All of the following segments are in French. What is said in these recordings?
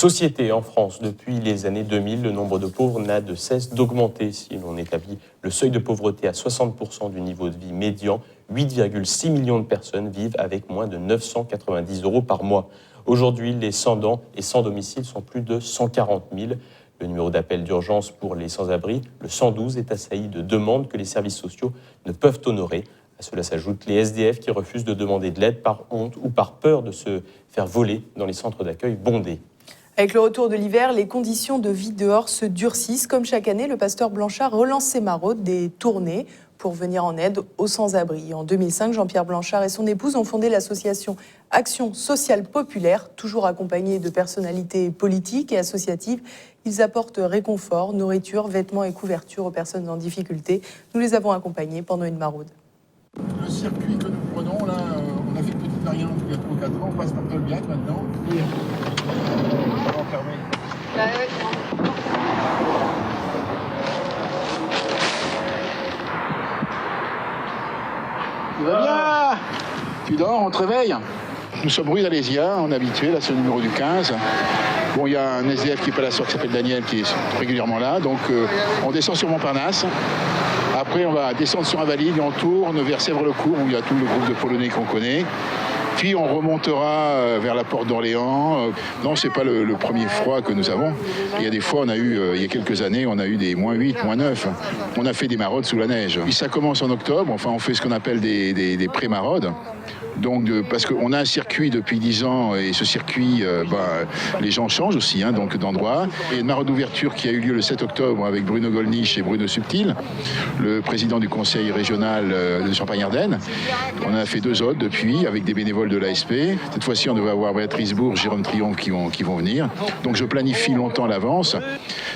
société en France. Depuis les années 2000, le nombre de pauvres n'a de cesse d'augmenter. Si l'on établit le seuil de pauvreté à 60% du niveau de vie médian, 8,6 millions de personnes vivent avec moins de 990 € par mois. Aujourd'hui, les sans-dents et sans domicile sont plus de 140 000. Le numéro d'appel d'urgence pour les sans-abri, le 112, est assailli de demandes que les services sociaux ne peuvent honorer. À cela s'ajoutent les SDF qui refusent de demander de l'aide par honte ou par peur de se faire voler dans les centres d'accueil bondés. Avec le retour de l'hiver, les conditions de vie dehors se durcissent. Comme chaque année, le pasteur Blanchard relance ses maraudes, des tournées pour venir en aide aux sans-abri. En 2005, Jean-Pierre Blanchard et son épouse ont fondé l'association Action Sociale Populaire, toujours accompagnée de personnalités politiques et associatives. Ils apportent réconfort, nourriture, vêtements et couverture aux personnes en difficulté. Nous les avons accompagnés pendant une maraude. Le circuit que nous prenons, là, on a fait une petite variante il y a 3 ou 4 ans, on passe par Tolbiac maintenant. On va fermer. Tu vas bien? Tu dors, on te réveille? Nous sommes rue d'Alésia, on est habitué, là c'est le numéro du 15. Bon, il y a un SDF qui est pas là sur qui s'appelle Daniel, qui est régulièrement là, donc on descend sur Montparnasse. Après, on va descendre sur Invalides et on tourne vers Sèvres-le-Court, où il y a tout le groupe de Polonais qu'on connaît. Puis on remontera vers la porte d'Orléans. Non, c'est pas le premier froid que nous avons. Il y a des fois, on a eu, il y a quelques années, on a eu des -8, -9. On a fait des maraudes sous la neige. Puis ça commence en octobre, enfin on fait ce qu'on appelle des pré-maraudes. Donc, parce qu'on a un circuit depuis 10 ans et ce circuit, les gens changent aussi donc d'endroit. Il y a une maraude d'ouverture qui a eu lieu le 7 octobre avec Bruno Gollnisch et Bruno Subtil, le président du conseil régional de Champagne-Ardenne. On en a fait 2 autres depuis avec des bénévoles de l'ASP. Cette fois-ci, on devrait avoir Béatrice Bourges, Jérôme Triomphe qui vont venir. Donc je planifie longtemps à l'avance.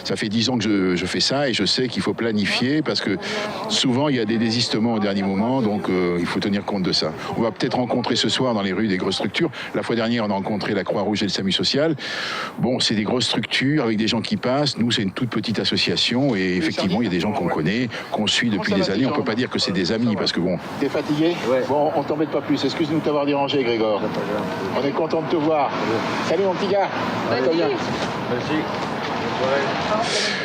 Ça fait 10 ans que je fais ça et je sais qu'il faut planifier parce que souvent il y a des désistements au dernier moment, donc il faut tenir compte de ça. On va peut-être rencontrer ce soir dans les rues des grosses structures. La fois dernière, on a rencontré la Croix-Rouge et le SAMU social. Bon, c'est des grosses structures avec des gens qui passent. Nous, c'est une toute petite association et effectivement, il y a des gens qu'on connaît, qu'on suit depuis des années. On peut pas dire que c'est des amis parce que bon... T'es fatigué? Ouais. Bon, on t'embête pas plus. Excuse-nous de t'avoir dérangé, Grégor. On est content de te voir. Salut, mon petit gars. Merci.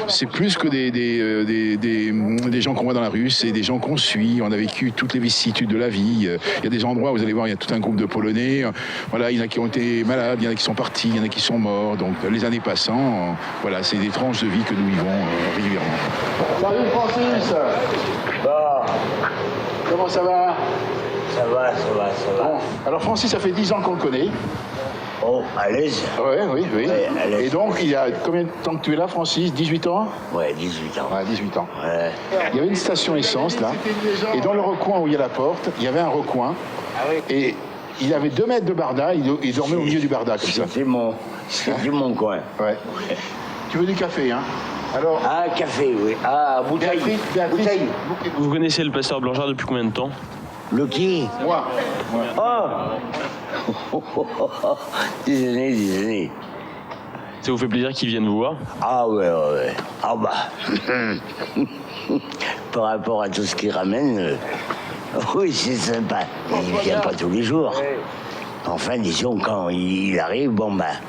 C'est plus que des gens qu'on voit dans la rue, c'est des gens qu'on suit. On a vécu toutes les vicissitudes de la vie. Il y a des endroits où vous allez voir, il y a tout un groupe de Polonais. Voilà, il y en a qui ont été malades, il y en a qui sont partis, il y en a qui sont morts. Donc les années passant, voilà, c'est des tranches de vie que nous vivons régulièrement. Salut Francis. Bon. Comment ça va? Ça va. Bon. Alors Francis, ça fait 10 ans qu'on le connaît. Oh, à l'aise. Oui. Ouais, et donc, il y a combien de temps que tu es là, Francis? 18 ans? Ouais, 18 ans. Ouais, 18 ans. Ouais. Il y avait une station essence, là. Et dans le recoin où il y a la porte, il y avait un recoin. Et il avait 2 mètres de barda. Il dormait au milieu du barda, comme ça. C'était mon coin. Ouais. Tu veux du café, hein? Alors... Ah, café, oui. Ah, bouteille. Bouteille. Vous connaissez le pasteur Blanchard depuis combien de temps? Le qui? Moi. Oh des années. Ça vous fait plaisir qu'ils viennent vous voir? Ah ouais. Ah bah. Par rapport à tout ce qu'ils ramènent, oui, c'est sympa. Il ne vient pas tous les jours. Enfin, disons, quand il arrive,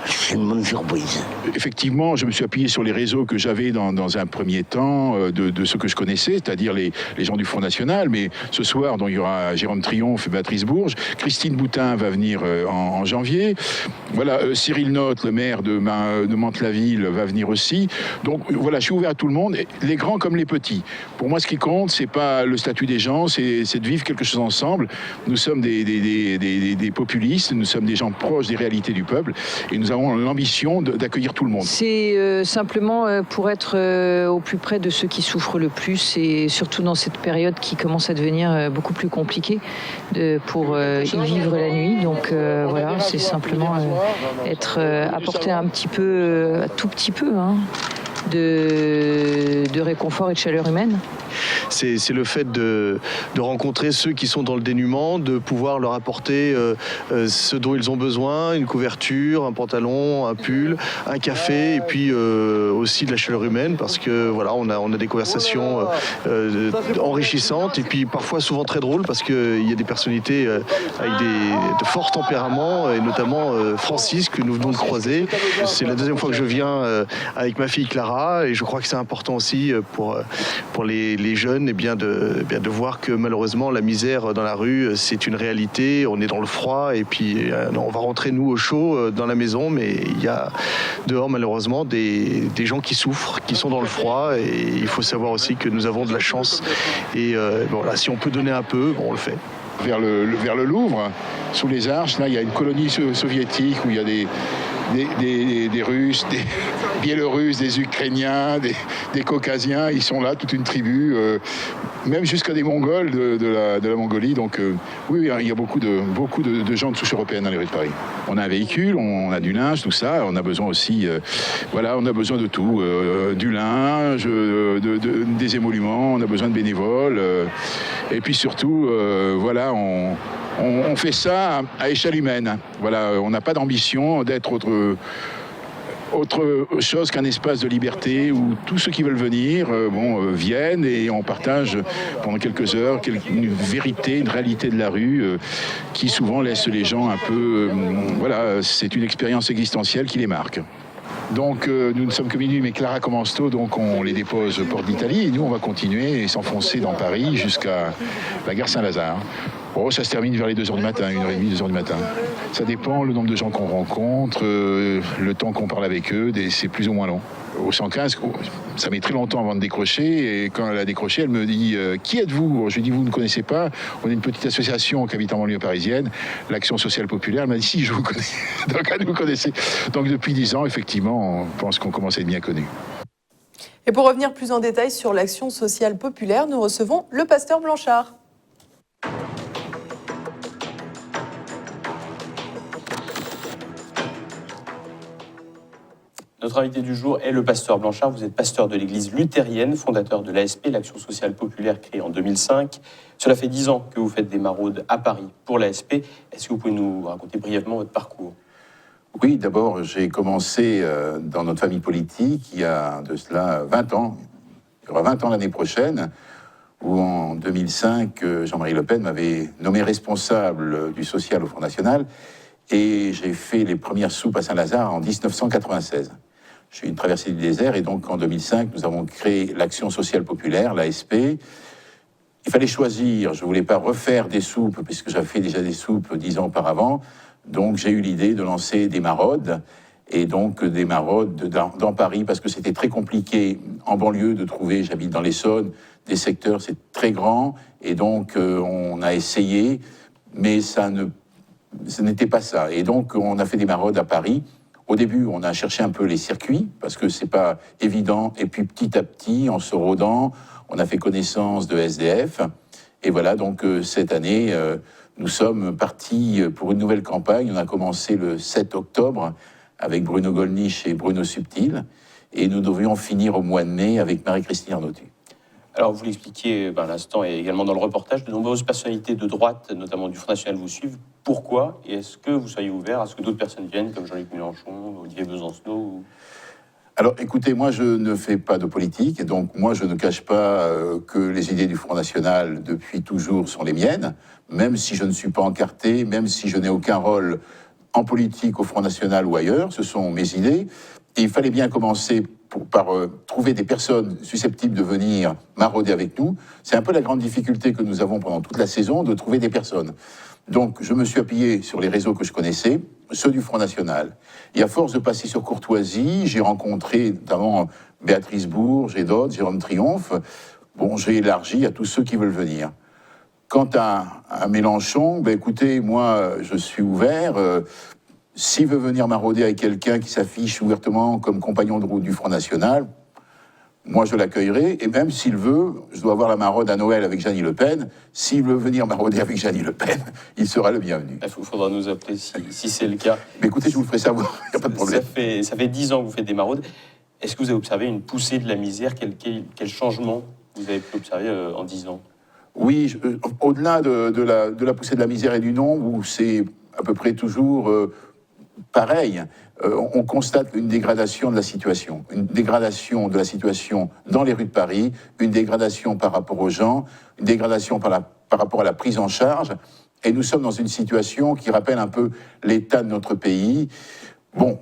c'est une bonne surprise. Effectivement, je me suis appuyé sur les réseaux que j'avais dans un premier temps de ce que je connaissais, c'est-à-dire les gens du Front National. Mais ce soir, donc, il y aura Jérôme Triomphe et Béatrice Bourges. Christine Boutin va venir en janvier. Voilà, Cyril Notte, le maire de Mantes-la-Ville, va venir aussi. Donc voilà, je suis ouvert à tout le monde, les grands comme les petits. Pour moi, ce qui compte, c'est pas le statut des gens, c'est de vivre quelque chose ensemble. Nous sommes des populistes. Nous sommes des gens proches des réalités du peuple et nous avons l'ambition d'accueillir tout le monde. C'est simplement pour être au plus près de ceux qui souffrent le plus et surtout dans cette période qui commence à devenir beaucoup plus compliquée pour y vivre la nuit. Donc voilà, c'est simplement apporter un petit peu, tout petit peu, de réconfort et de chaleur humaine. C'est le fait de rencontrer ceux qui sont dans le dénuement, de pouvoir leur apporter ce dont ils ont besoin, une couverture, un pantalon, un pull, un café, et puis aussi de la chaleur humaine, parce que voilà, on a des conversations enrichissantes, et puis parfois souvent très drôles, parce qu'il y a des personnalités avec de forts tempéraments, et notamment Francis, que nous venons de croiser. C'est la deuxième fois que je viens avec ma fille Clara, et je crois que c'est important aussi pour les jeunes de voir que malheureusement la misère dans la rue, c'est une réalité. On est dans le froid, et puis on va rentrer nous au chaud dans la maison, mais il y a dehors malheureusement des gens qui souffrent, qui sont dans le froid, et il faut savoir aussi que nous avons de la chance, et voilà, si on peut donner un peu, on le fait. Vers le Louvre, sous les arches, là, il y a une colonie soviétique où il y a des Russes, des Biélorusses, des Ukrainiens, des Caucasiens. Ils sont là, toute une tribu, même jusqu'à des Mongols de la Mongolie. Donc oui, il y a beaucoup de gens de souche européenne dans les rues de Paris. On a un véhicule, on a du linge, tout ça. On a besoin aussi, on a besoin de tout. Du linge, des émoluments, on a besoin de bénévoles. Et puis surtout, on fait ça à échelle humaine. Voilà, on n'a pas d'ambition d'être autre chose qu'un espace de liberté où tous ceux qui veulent venir viennent, et on partage pendant quelques heures une vérité, une réalité de la rue qui souvent laisse les gens un peu... c'est une expérience existentielle qui les marque. Donc nous ne sommes que minuit, mais Clara commence tôt, donc on les dépose au port d'Italie, et nous on va continuer et s'enfoncer dans Paris jusqu'à la gare Saint-Lazare. Ça se termine vers les 2h du matin, 1h30, 2h du matin. Ça dépend le nombre de gens qu'on rencontre, le temps qu'on parle avec eux, c'est plus ou moins long. Au 115, ça met très longtemps avant de décrocher, et quand elle a décroché, elle me dit « Qui êtes-vous » Je lui dis « Vous ne connaissez pas, on est une petite association qui habite en banlieue parisienne, l'Action sociale populaire. » Elle m'a dit « Si, je vous connais. » Donc elle nous connaissait. Donc depuis 10 ans, effectivement, on pense qu'on commence à être bien connus. Et pour revenir plus en détail sur l'Action sociale populaire, nous recevons le pasteur Blanchard. Notre invité du jour est le pasteur Blanchard. Vous êtes pasteur de l'église luthérienne, fondateur de l'ASP, l'Action sociale populaire, créée en 2005. Cela fait 10 ans que vous faites des maraudes à Paris pour l'ASP. Est-ce que vous pouvez nous raconter brièvement votre parcours ? Oui, d'abord, j'ai commencé dans notre famille politique il y a de cela 20 ans. Il y aura 20 ans l'année prochaine, où en 2005, Jean-Marie Le Pen m'avait nommé responsable du social au Front National, et j'ai fait les premières soupes à Saint-Lazare en 1996. J'ai eu une traversée du désert, et donc en 2005, nous avons créé l'Action sociale populaire, l'ASP. Il fallait choisir, je ne voulais pas refaire des soupes, puisque j'avais fait déjà des soupes 10 ans auparavant, donc j'ai eu l'idée de lancer des maraudes, et donc des maraudes dans Paris, parce que c'était très compliqué en banlieue de trouver, j'habite dans l'Essonne, des secteurs, c'est très grand, et donc on a essayé, mais ce n'était pas ça. Et donc on a fait des maraudes à Paris. Au début, on a cherché un peu les circuits, parce que c'est pas évident, et puis petit à petit, en se rodant, on a fait connaissance de SDF, et voilà, donc cette année, nous sommes partis pour une nouvelle campagne. On a commencé le 7 octobre avec Bruno Gollnisch et Bruno Subtil, et nous devions finir au mois de mai avec Marie-Christine Arnautu. Alors, vous l'expliquiez à l'instant et également dans le reportage, de nombreuses personnalités de droite, notamment du Front National, vous suivent. Pourquoi ? Et est-ce que vous soyez ouvert à ce que d'autres personnes viennent, comme Jean-Luc Mélenchon, Olivier Besancenot ou... Alors, écoutez, moi, je ne fais pas de politique, et donc moi, je ne cache pas que les idées du Front National, depuis toujours, sont les miennes, même si je ne suis pas encarté, même si je n'ai aucun rôle en politique au Front National ou ailleurs, ce sont mes idées. Et il fallait bien commencer par trouver des personnes susceptibles de venir marauder avec nous. C'est un peu la grande difficulté que nous avons pendant toute la saison, de trouver des personnes. Donc, je me suis appuyé sur les réseaux que je connaissais, ceux du Front National. Et à force de passer sur Courtoisie, j'ai rencontré notamment Béatrice Bourges et d'autres, Jérôme Triomphe. Bon, j'ai élargi à tous ceux qui veulent venir. Quant à Mélenchon, écoutez, moi, je suis ouvert. S'il veut venir marauder avec quelqu'un qui s'affiche ouvertement comme compagnon de route du Front National, moi je l'accueillerai, et même s'il veut, je dois avoir la maraude à Noël avec Jeannie Le Pen, s'il veut venir marauder avec Jeannie Le Pen, il sera le bienvenu. Il faudra nous appeler si c'est le cas. Mais écoutez, je vous le ferai savoir, il n'y a pas de problème. Ça fait 10 ans que vous faites des maraudes. Est-ce que vous avez observé une poussée de la misère? Quel changement vous avez pu observer en 10 ans? Oui, au-delà de la poussée de la misère et du nombre, où c'est à peu près toujours pareil, on constate une dégradation de la situation. Une dégradation de la situation dans les rues de Paris, une dégradation par rapport aux gens, une dégradation par rapport à la prise en charge. Et nous sommes dans une situation qui rappelle un peu l'état de notre pays. Bon,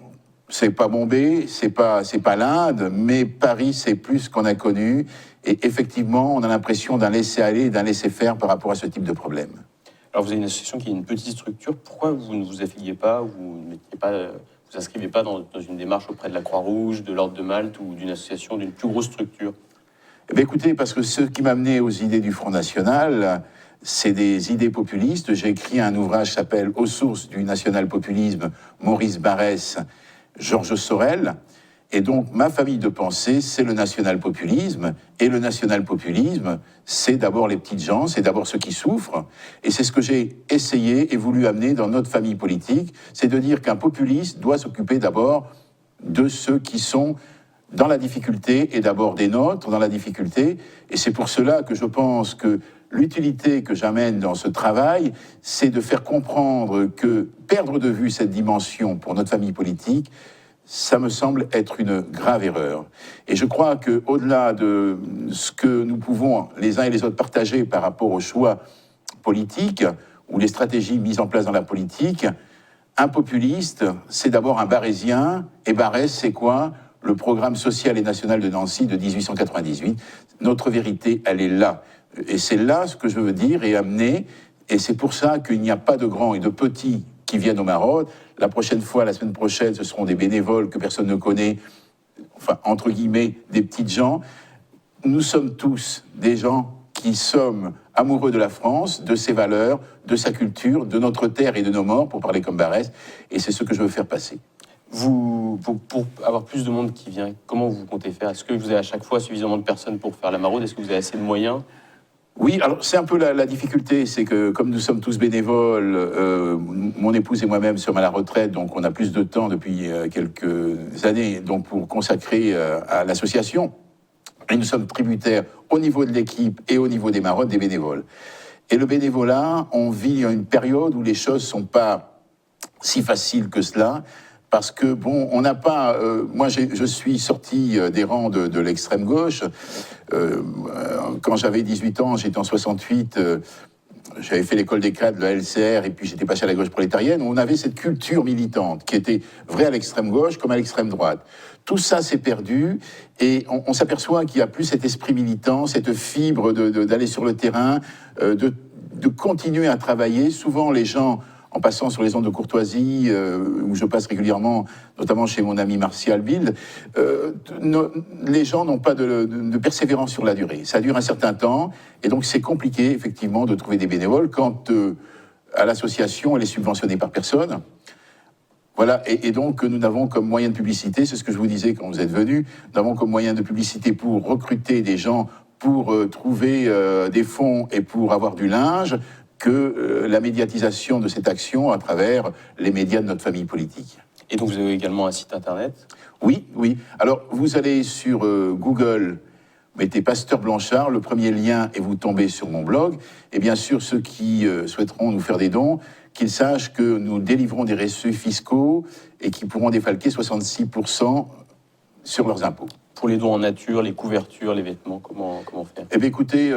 c'est pas Bombay, c'est pas l'Inde, mais Paris, c'est plus qu'on a connu. Et effectivement, on a l'impression d'un laisser-aller, d'un laisser-faire par rapport à ce type de problème. Alors vous avez une association qui est une petite structure. Pourquoi vous ne vous affiliez pas, vous vous inscrivez pas dans une démarche auprès de la Croix-Rouge, de l'Ordre de Malte ou d'une association d'une plus grosse structure? Eh bien, écoutez, parce que ce qui m'a amené aux idées du Front National, c'est des idées populistes. J'ai écrit un ouvrage qui s'appelle « Aux sources du national-populisme », Maurice Barrès, Georges Sorel. Et donc, ma famille de pensée, c'est le national-populisme. Et le national-populisme, c'est d'abord les petites gens, c'est d'abord ceux qui souffrent. Et c'est ce que j'ai essayé et voulu amener dans notre famille politique, c'est de dire qu'un populiste doit s'occuper d'abord de ceux qui sont dans la difficulté, et d'abord des nôtres dans la difficulté. Et c'est pour cela que je pense que l'utilité que j'amène dans ce travail, c'est de faire comprendre que perdre de vue cette dimension pour notre famille politique, ça me semble être une grave erreur. Et je crois qu'au-delà de ce que nous pouvons les uns et les autres partager par rapport aux choix politiques ou les stratégies mises en place dans la politique, un populiste, c'est d'abord un barrésien. Et Barrès, c'est quoi? Le programme social et national de Nancy de 1898. Notre vérité, elle est là. Et c'est là ce que je veux dire et amener. Et c'est pour ça qu'il n'y a pas de grands et de petits qui viennent au Maroc. La prochaine fois, la semaine prochaine, ce seront des bénévoles que personne ne connaît, enfin, entre guillemets, des petites gens. Nous sommes tous des gens qui sommes amoureux de la France, de ses valeurs, de sa culture, de notre terre et de nos morts, pour parler comme Barrès, et c'est ce que je veux faire passer. Pour avoir plus de monde qui vient, comment vous comptez faire? Est-ce que vous avez à chaque fois suffisamment de personnes pour faire la maraude? Est-ce que vous avez assez de moyens? Oui, alors c'est un peu la difficulté, c'est que comme nous sommes tous bénévoles, mon épouse et moi-même sommes à la retraite, donc on a plus de temps depuis quelques années donc pour consacrer à l'association. Et nous sommes tributaires au niveau de l'équipe et au niveau des maraudes des bénévoles. Et le bénévolat, on vit une période où les choses sont pas si faciles que cela. Parce que, bon, on n'a pas... moi, je suis sorti des rangs de l'extrême gauche. Quand j'avais 18 ans, j'étais en 68, j'avais fait l'école des cadres de la LCR, et puis j'étais passé à la gauche prolétarienne. On avait cette culture militante qui était vraie à l'extrême gauche comme à l'extrême droite. Tout ça s'est perdu, et on s'aperçoit qu'il n'y a plus cet esprit militant, cette fibre d'aller sur le terrain, de continuer à travailler. Souvent, les gens... en passant sur les ondes de Courtoisie, où je passe régulièrement, notamment chez mon ami Martial Bild, les gens n'ont pas de persévérance sur la durée. Ça dure un certain temps, et donc c'est compliqué, effectivement, de trouver des bénévoles quand, à l'association, elle est subventionnée par personne. Voilà, et donc nous n'avons comme moyen de publicité, c'est ce que je vous disais quand vous êtes venus, nous avons comme moyen de publicité pour recruter des gens, pour trouver des fonds et pour avoir du linge, que la médiatisation de cette action à travers les médias de notre famille politique. Et donc vous avez également un site internet? Oui, oui. Alors vous allez sur Google, mettez Pasteur Blanchard, le premier lien, et vous tombez sur mon blog. Et bien sûr, ceux qui souhaiteront nous faire des dons, qu'ils sachent que nous délivrons des reçus fiscaux et qui pourront défalquer 66% sur leurs impôts. Pour les dons en nature, les couvertures, les vêtements, comment faire? Eh bien écoutez...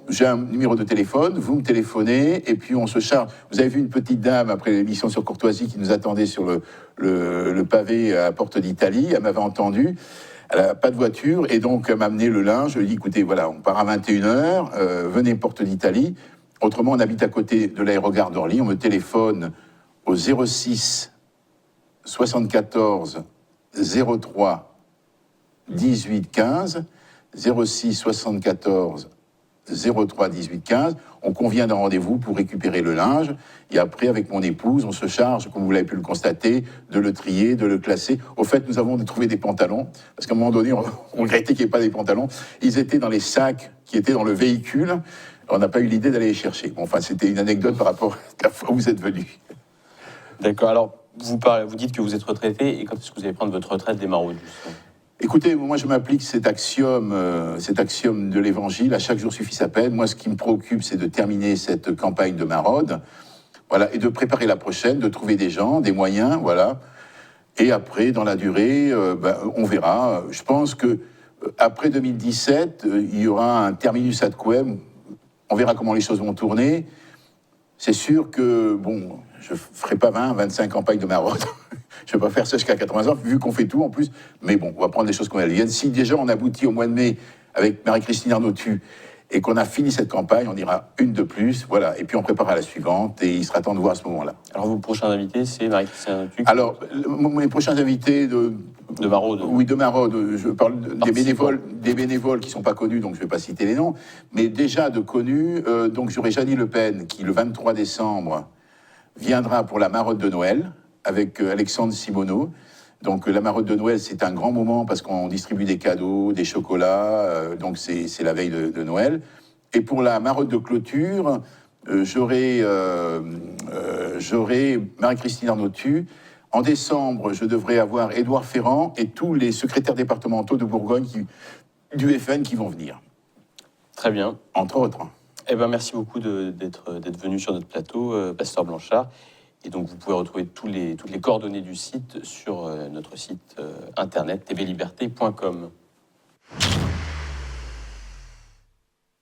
j'ai un numéro de téléphone, vous me téléphonez, et puis on se charge. Vous avez vu une petite dame, après l'émission sur Courtoisie, qui nous attendait sur le pavé à Porte d'Italie. Elle m'avait entendu, elle n'a pas de voiture, et donc elle m'a amené le linge. Je lui ai dit, écoutez, voilà, on part à 21h, venez Porte d'Italie. Autrement, on habite à côté de l'aérogare d'Orly. On me téléphone au 06 74 03 18 15, 06 74 03 18 15, on convient d'un rendez-vous pour récupérer le linge, et après, avec mon épouse, on se charge, comme vous l'avez pu le constater, de le trier, de le classer. Au fait, nous avons trouvé des pantalons, parce qu'à un moment donné, on regrettait qu'il n'y ait pas des pantalons. Ils étaient dans les sacs qui étaient dans le véhicule. On n'a pas eu l'idée d'aller les chercher. Bon, enfin, c'était une anecdote par rapport à la fois où vous êtes venus. D'accord, alors, vous dites que vous êtes retraité, et quand est-ce que vous allez prendre votre retraite des maraudes, justement? Écoutez, moi je m'applique cet axiome de l'Évangile, à chaque jour suffit sa peine. Moi ce qui me préoccupe, c'est de terminer cette campagne de maraude, voilà, et de préparer la prochaine, de trouver des gens, des moyens, voilà. Et après, dans la durée, on verra. Je pense que après 2017, il y aura un terminus ad quem. On verra comment les choses vont tourner. C'est sûr que, bon, je ne ferai pas 20, 25 campagnes de maraude. Je ne vais pas faire ça jusqu'à 80 ans, vu qu'on fait tout en plus. Mais bon, on va prendre les choses comme elles viennent. Si déjà on aboutit au mois de mai avec Marie-Christine Arnautu et qu'on a fini cette campagne, on ira une de plus, voilà. Et puis on préparera la suivante et il sera temps de voir à ce moment-là. Alors vos prochains invités, c'est Marie-Christine Arnautu. Alors, mes prochains invités de maraude. Oui, de maraude. Je parle des bénévoles qui ne sont pas connus, donc je ne vais pas citer les noms. Mais déjà de connus, donc j'aurai Jeannie Le Pen qui, le 23 décembre, viendra pour la maraude de Noël avec Alexandre Simoneau. Donc la maraude de Noël, c'est un grand moment parce qu'on distribue des cadeaux, des chocolats, donc c'est la veille de Noël. Et pour la maraude de clôture, j'aurai Marie-Christine Arnautu. En décembre, je devrais avoir Édouard Ferrand et tous les secrétaires départementaux de Bourgogne du FN qui vont venir. Très bien. Entre autres. Eh ben, merci beaucoup d'être venu sur notre plateau, Pasteur Blanchard. Et donc, vous pouvez retrouver toutes les coordonnées du site sur notre site internet tvliberté.com.